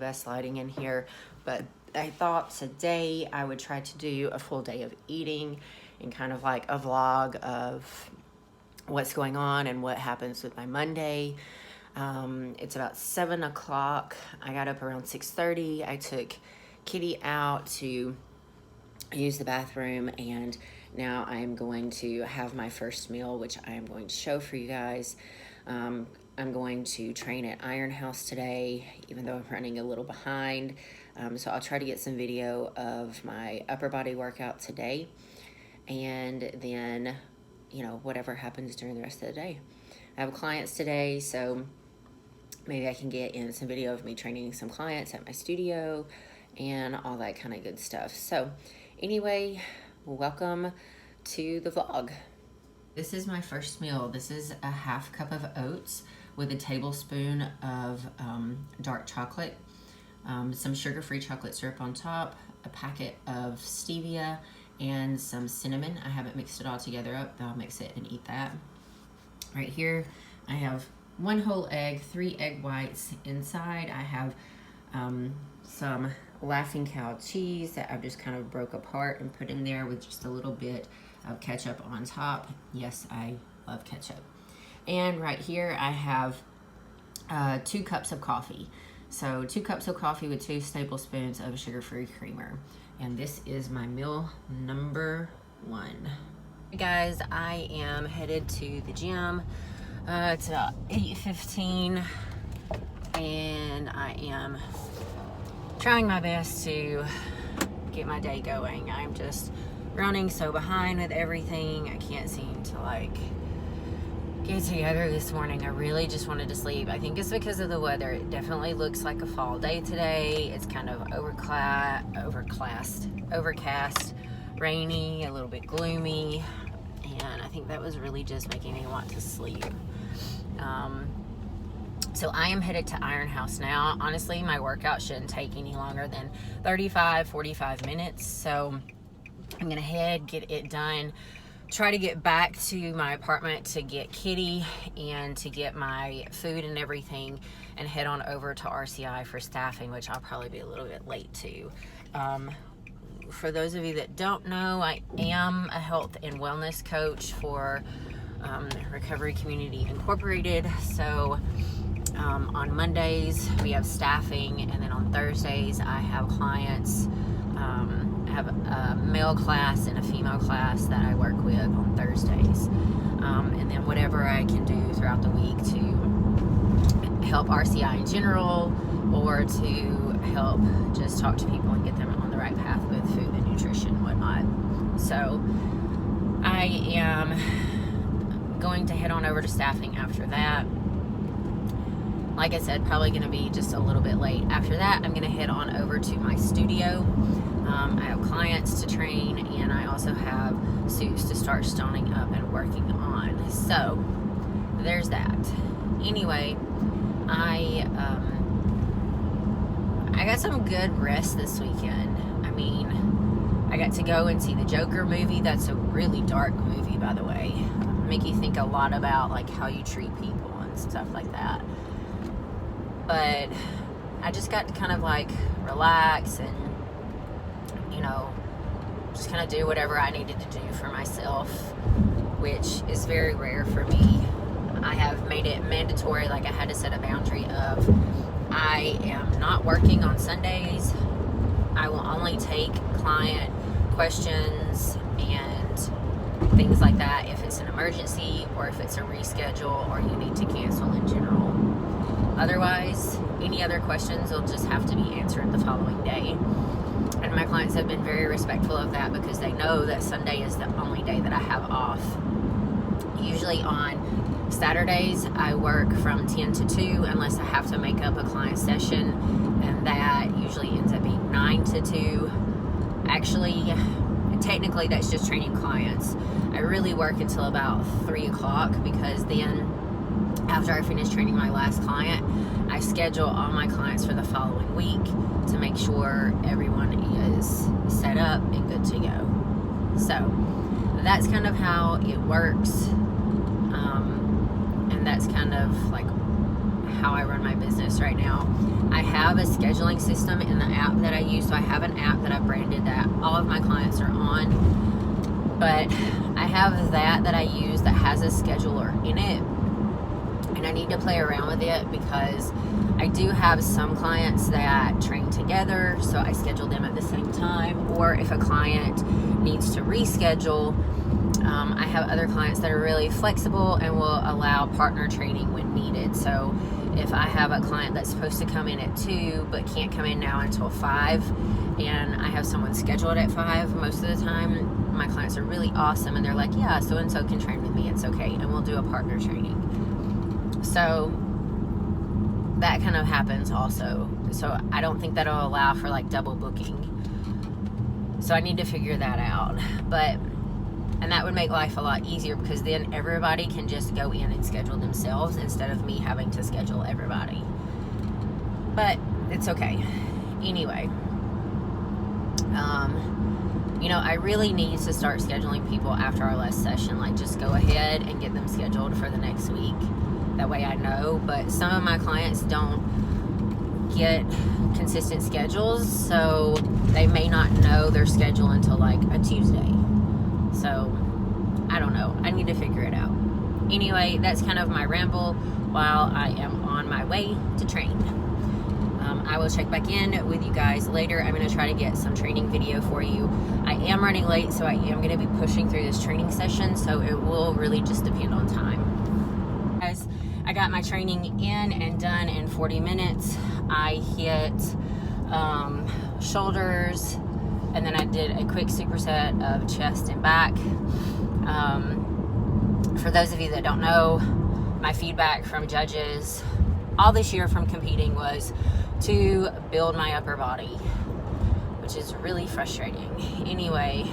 best lighting in here, but I thought today I would try to do a full day of eating and kind of like a vlog of what's going on and what happens with my Monday. It's about 7 o'clock. I got up around 6:30. I took Kitty out to use the bathroom, and now I'm going to have my first meal, which I am going to show for you guys. I'm going to train at Iron House today, even though I'm running a little behind. So I'll try to get some video of my upper body workout today, and then, you know, whatever happens during the rest of the day. I have clients today, so maybe I can get in some video of me training some clients at my studio and all that kind of good stuff. So anyway, welcome to the vlog. This is my first meal. This is a half cup of oats with a tablespoon of dark chocolate, some sugar-free chocolate syrup on top, a packet of stevia, and some cinnamon. I haven't mixed it all together up, but I'll mix it and eat that. Right here, I have 1 whole egg, 3 egg whites. Inside, I have some Laughing Cow cheese that I've just kind of broke apart and put in there with just a little bit of ketchup on top. Yes, I love ketchup. And right here, I have 2 cups of coffee. So 2 cups of coffee with 2 tablespoons of sugar-free creamer. And this is my meal number 1. Hey guys, I am headed to the gym. It's about 8:15, and I am trying my best to get my day going. I'm just running so behind with everything. I can't seem to like get together this morning. I really just wanted to sleep. I think it's because of the weather. It definitely looks like a fall day today. It's kind of overcast, rainy, a little bit gloomy, and I think that was really just making me want to sleep. So I am headed to Iron House now. Honestly, my workout shouldn't take any longer than 35-45 minutes. So I'm gonna head, get it done, try to get back to my apartment to get Kitty and to get my food and everything, and head on over to RCI for staffing, which I'll probably be a little bit late to. For those of you that don't know, I am a health and wellness coach for Recovery Community Incorporated. So on Mondays we have staffing, and then on Thursdays I have clients. I have a male class and a female class that I work with on Thursdays, and then whatever I can do throughout the week to help RCI in general, or to help just talk to people and get them on the right path with food and nutrition and whatnot. So I am going to head on over to staffing after that. Like I said, probably going to be just a little bit late. After that, I'm going to head on over to my studio. I have clients to train, and I also have suits to start stoning up and working on. So there's that. Anyway, I got some good rest this weekend. I mean, I got to go and see the Joker movie. That's a really dark movie, by the way. Make you think a lot about like how you treat people and stuff like that. But I just got to kind of like relax and, you know, just kind of do whatever I needed to do for myself, which is very rare for me. I have made it mandatory. Like, I had to set a boundary of, I am not working on Sundays. I will only take client questions and things like that if it's an emergency, or if it's a reschedule, or you need to cancel in general. Otherwise, any other questions will just have to be answered the following day. And my clients have been very respectful of that, because they know that Sunday is the only day that I have off. Usually on Saturdays, I work from 10 to 2 unless I have to make up a client session, and that usually ends up being 9 to 2. Actually, technically that's just training clients. I really work until about 3 o'clock, because then after I finish training my last client, I schedule all my clients for the following week to make sure everyone is set up and good to go. So that's kind of how it works, and that's kind of like how I run my business right now. I have a scheduling system in the app that I use. So I have an app that I branded that all of my clients are on. But I have that I use that has a scheduler in it. And I need to play around with it because I do have some clients that train together, so I schedule them at the same time. Or if a client needs to reschedule, I have other clients that are really flexible and will allow partner training when needed. So if I have a client that's supposed to come in at 2 but can't come in now until 5, and I have someone scheduled at 5, most of the time my clients are really awesome and they're like, yeah, so and so can train with me, it's okay, and we'll do a partner training. So that kind of happens also. So I don't think that'll allow for like double booking. So I need to figure that out. And that would make life a lot easier because then everybody can just go in and schedule themselves instead of me having to schedule everybody. But it's okay. Anyway, I really need to start scheduling people after our last session. Like, just go ahead and get them scheduled for the next week. That way I know. But some of my clients don't get consistent schedules, so they may not know their schedule until like a Tuesday. So I don't know. I need to figure it out. Anyway, that's kind of my ramble while I am on my way to train. I will check back in with you guys later. I'm going to try to get some training video for you. I am running late, so I am going to be pushing through this training session, so it will really just depend on time. Guys, I got my training in and done in 40 minutes. I hit shoulders, and then I did a quick superset of chest and back. For those of you that don't know, my feedback from judges all this year from competing was to build my upper body, which is really frustrating. Anyway,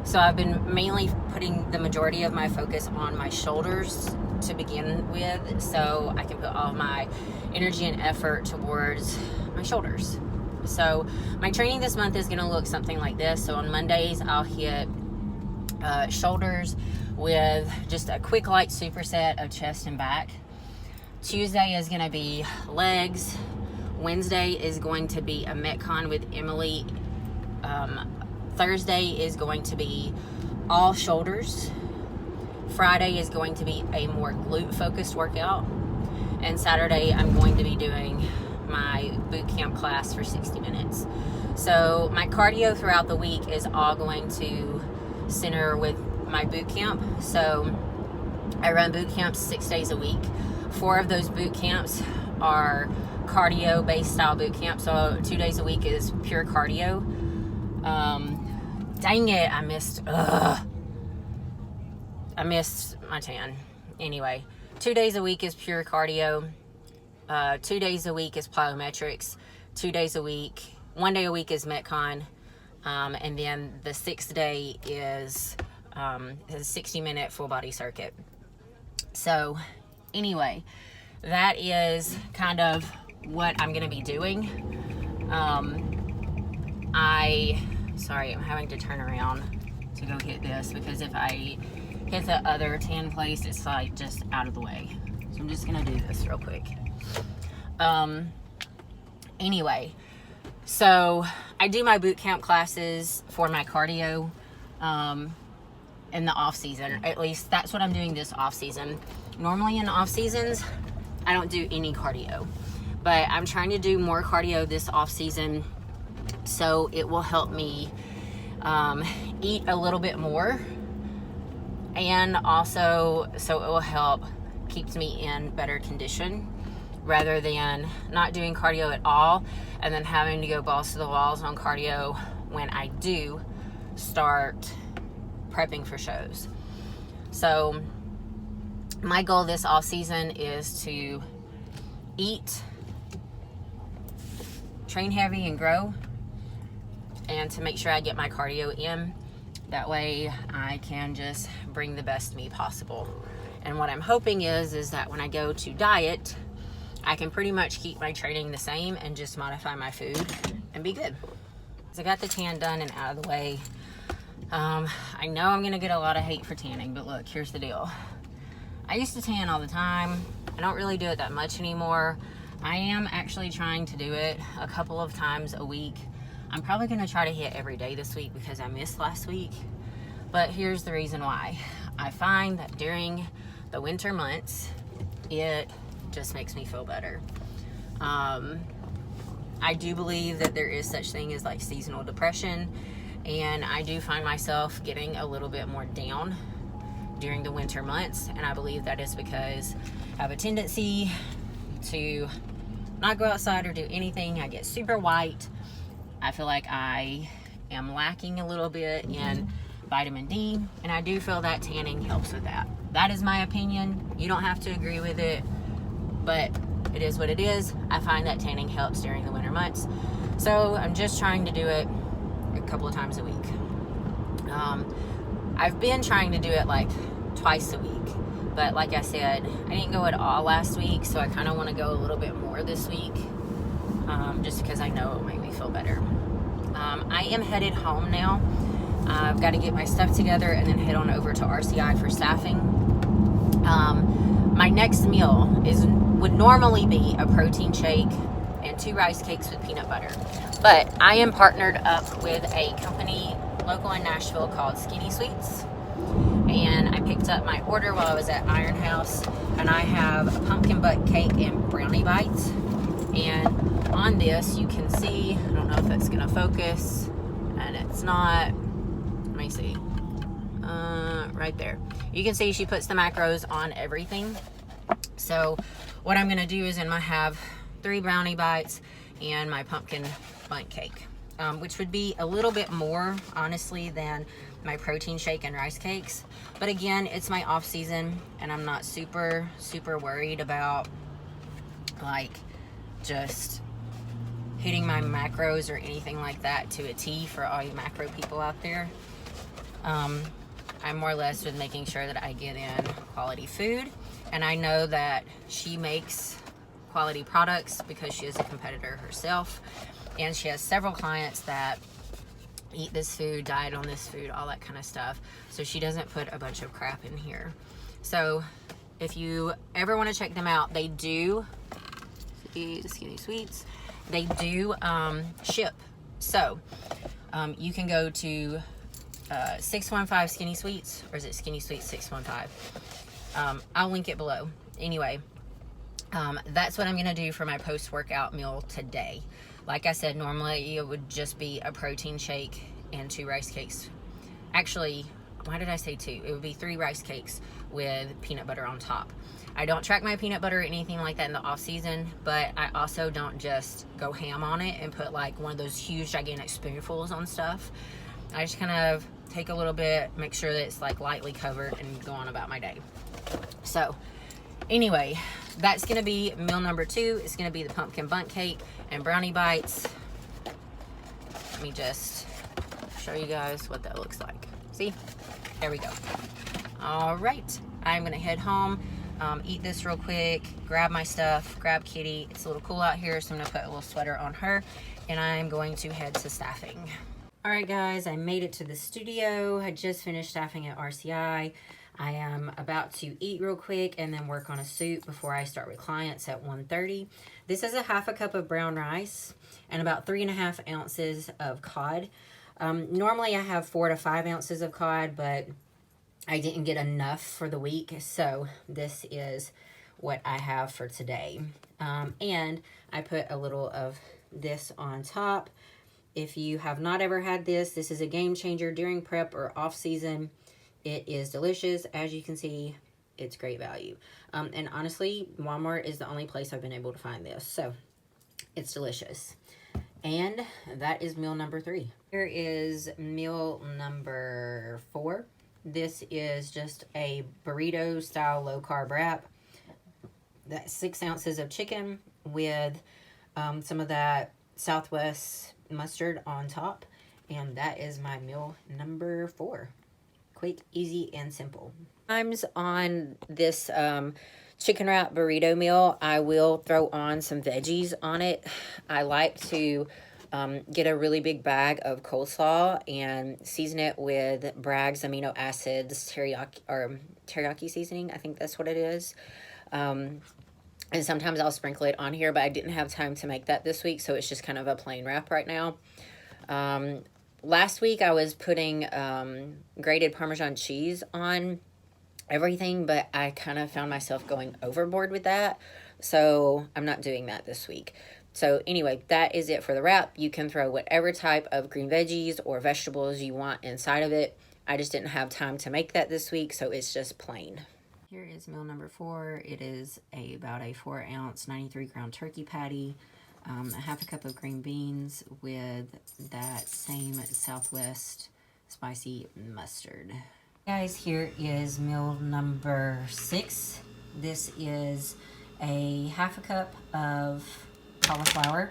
so I've been mainly putting the majority of my focus on my shoulders to begin with, so I can put all my energy and effort towards my shoulders. So my training this month is going to look something like this. So on Mondays, I'll hit shoulders with just a quick light superset of chest and back. Tuesday is going to be legs. Wednesday is going to be a Metcon with Emily. Thursday is going to be all shoulders. Friday is going to be a more glute focused workout. And Saturday I'm going to be doing my boot camp class for 60 minutes. So my cardio throughout the week is all going to center with my boot camp. So I run boot camps 6 days a week. 4 of those boot camps are cardio based style boot camps. So 2 days a week is pure cardio. Dang it, I missed my tan. Anyway, 2 days a week is pure cardio. 2 days a week is plyometrics. 2 days a week, 1 day a week is Metcon. And then the 6th day is a 60-minute full body circuit. So anyway, that is kind of what I'm going to be doing. Sorry, I'm having to turn around to go hit this because if I hit the other tan place, it's like just out of the way. So I'm just going to do this real quick. Anyway, so I do my boot camp classes for my cardio in the off season. At least that's what I'm doing this off season. Normally in off seasons, I don't do any cardio, but I'm trying to do more cardio this off season so it will help me eat a little bit more, and also so it will help keeps me in better condition rather than not doing cardio at all and then having to go balls to the walls on cardio when I do start prepping for shows. So my goal this off season is to eat, train heavy and grow, and to make sure I get my cardio in. That way I can just bring the best me possible. And what I'm hoping is that when I go to diet, I can pretty much keep my training the same and just modify my food and be good. So I got the tan done and out of the way. I know I'm gonna get a lot of hate for tanning, but look, here's the deal. I used to tan all the time. I don't really do it that much anymore. I am actually trying to do it a couple of times a week. I'm probably going to try to hit every day this week because I missed last week. But here's the reason why. I find that during the winter months, it just makes me feel better. I do believe that there is such thing as like seasonal depression, and I do find myself getting a little bit more down during the winter months, and I believe that is because I have a tendency to not go outside or do anything. I get super white. I feel like I am lacking a little bit in vitamin D, and I do feel that tanning helps with that. That is my opinion. You don't have to agree with it, but it is what it is. I find that tanning helps during the winter months, so I'm just trying to do it a couple of times a week. I've been trying to do it like twice a week, but like I said, I didn't go at all last week, so I kind of want to go a little bit more this week, just because I know it will make me feel better. I am headed home now. I've got to get my stuff together and then head on over to RCI for staffing. My next meal would normally be a protein shake and 2 rice cakes with peanut butter, but I am partnered up with a company local in Nashville called Skinny Sweets, and I picked up my order while I was at Iron House, and I have a pumpkin butt cake and brownie bites. And on this you can see, I don't know if that's gonna focus, and it's not. Let me see, right there you can see she puts the macros on everything. So what I'm gonna do is I'm gonna have 3 brownie bites and my pumpkin bundt cake, which would be a little bit more honestly than my protein shake and rice cakes, but again, it's my off season and I'm not super worried about like just hitting my macros or anything like that to a T for all you macro people out there. I'm more or less with making sure that I get in quality food, and I know that she makes quality products because she is a competitor herself, and she has several clients that eat this food, diet on this food, all that kind of stuff, so she doesn't put a bunch of crap in here. So if you ever want to check them out, they do, the Skinny Sweets, they do ship. So you can go to 615 Skinny Sweets, or is it Skinny Sweets 615? I'll link it below. Anyway, that's what I'm gonna do for my post-workout meal today. Like I said, normally it would just be a protein shake and 2 rice cakes. Actually, why did I say 2? It would be 3 rice cakes with peanut butter on top. I don't track my peanut butter or anything like that in the off season, but I also don't just go ham on it and put like one of those huge gigantic spoonfuls on stuff. I just kind of take a little bit, make sure that it's like lightly covered, and go on about my day. So anyway, that's gonna be meal number 2. It's gonna be the pumpkin bundt cake and brownie bites. Let me just show you guys what that looks like. See, there we go. All right, I'm gonna head home, eat this real quick, grab my stuff, grab Kitty. It's a little cool out here, so I'm gonna put a little sweater on her, and I'm going to head to staffing. All right, guys, I made it to the studio. I just finished staffing at RCI. I am about to eat real quick and then work on a suit before I start with clients at 1:30. This is a 1/2 cup of brown rice and about 3.5 ounces of cod. Normally I have 4 to 5 ounces of cod, but I didn't get enough for the week, so this is what I have for today. And I put a little of this on top. If you have not ever had this, this is a game changer during prep or off season. It is delicious. As you can see, it's great value. And honestly, Walmart is the only place I've been able to find this. So it's delicious. And that is meal number 3. Here is meal number 4. This is just a burrito style low carb wrap. That's 6 ounces of chicken with some of that Southwest mustard on top, and that is my meal number 4. Quick, easy, and simple. Times on this chicken wrap burrito meal, I will throw on some veggies on it. I like to get a really big bag of coleslaw and season it with Bragg's amino acids teriyaki seasoning. I think that's what it is. And sometimes I'll sprinkle it on here, but I didn't have time to make that this week, so it's just kind of a plain wrap right now. Last week I was putting grated Parmesan cheese on everything, but I kind of found myself going overboard with that, so I'm not doing that this week. So anyway, that is it for the wrap. You can throw whatever type of green veggies or vegetables you want inside of it. I just didn't have time to make that this week, so it's just plain. Here is meal number 4. It is about a 4-ounce, 93-gram turkey patty, a half a cup of green beans with that same Southwest spicy mustard. Guys, here is meal number 6. This is a half a cup of cauliflower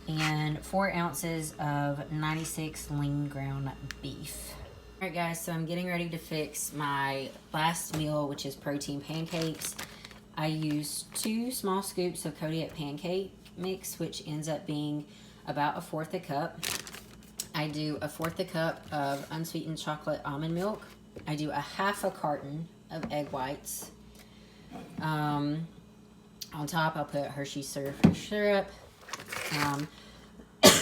and 4 ounces of 96 lean ground beef. Alright guys, so I'm getting ready to fix my last meal, which is protein pancakes. I use 2 small scoops of Kodiak pancake mix, which ends up being about 1/4 a cup. I do 1/4 a cup of unsweetened chocolate almond milk. I do a half a carton of egg whites. On top, I'll put Hershey's syrup.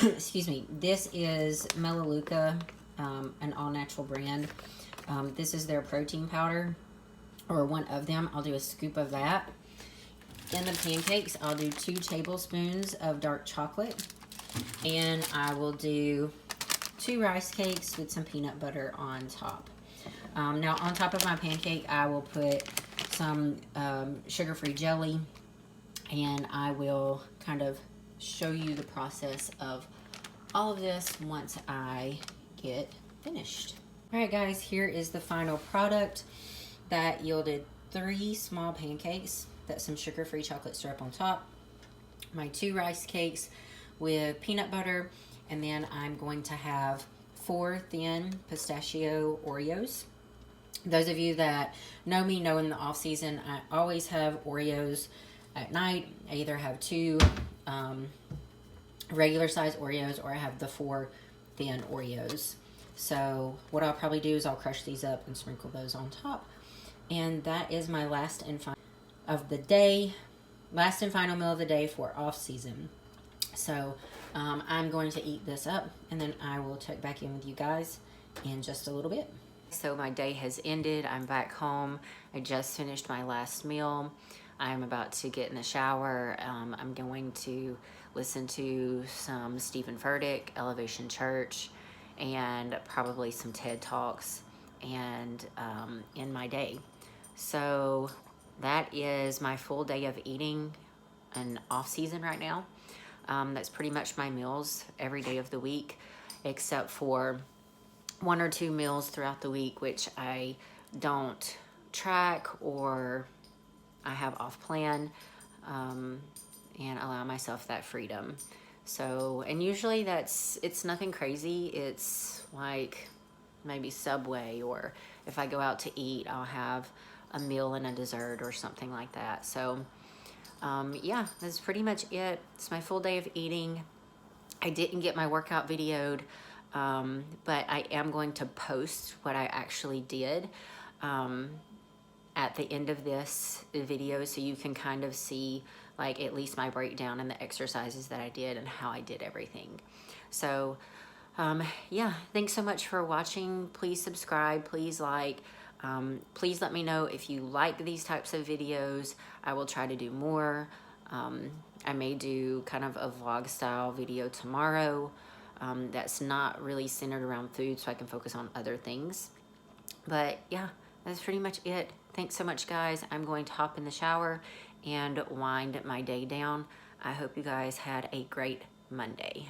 Excuse me. This is Melaleuca, an all-natural brand. This is their protein powder, or one of them. I'll do a scoop of that. In the pancakes, I'll do 2 tablespoons of dark chocolate, and I will do 2 rice cakes with some peanut butter on top. Now, on top of my pancake, I will put some sugar-free jelly, and I will kind of show you the process of all of this once I get finished. All right, guys, here is the final product that yielded 3 small pancakes. That's some sugar-free chocolate syrup on top, my 2 rice cakes with peanut butter, and then I'm going to have 4 thin pistachio Oreos. Those of you that know me know in the off season, I always have Oreos at night. I either have 2 regular size Oreos, or I have the 4 thin Oreos. So what I'll probably do is I'll crush these up and sprinkle those on top. And that is my last and final meal of the day for off season. So I'm going to eat this up, and then I will check back in with you guys in just a little bit. So my day has ended. I'm back home. I just finished my last meal. I'm about to get in the shower. I'm going to listen to some Stephen Furtick, Elevation Church, and probably some TED Talks, and end my day. So that is my full day of eating and off season right now. That's pretty much my meals every day of the week, except for 1 or 2 meals throughout the week, which I don't track or I have off plan, and allow myself that freedom. So, and usually it's nothing crazy. It's like maybe Subway, or if I go out to eat, I'll have a meal and a dessert or something like that. So, yeah, that's pretty much it. It's my full day of eating. I didn't get my workout videoed, but I am going to post what I actually did at the end of this video, so you can kind of see like at least my breakdown and the exercises that I did and how I did everything. So yeah, thanks so much for watching. Please subscribe, please like, please let me know if you like these types of videos. I will try to do more. I may do kind of a vlog style video tomorrow that's not really centered around food, so I can focus on other things. But yeah, that's pretty much it. Thanks so much, guys. I'm going to hop in the shower and wind my day down. I hope you guys had a great Monday.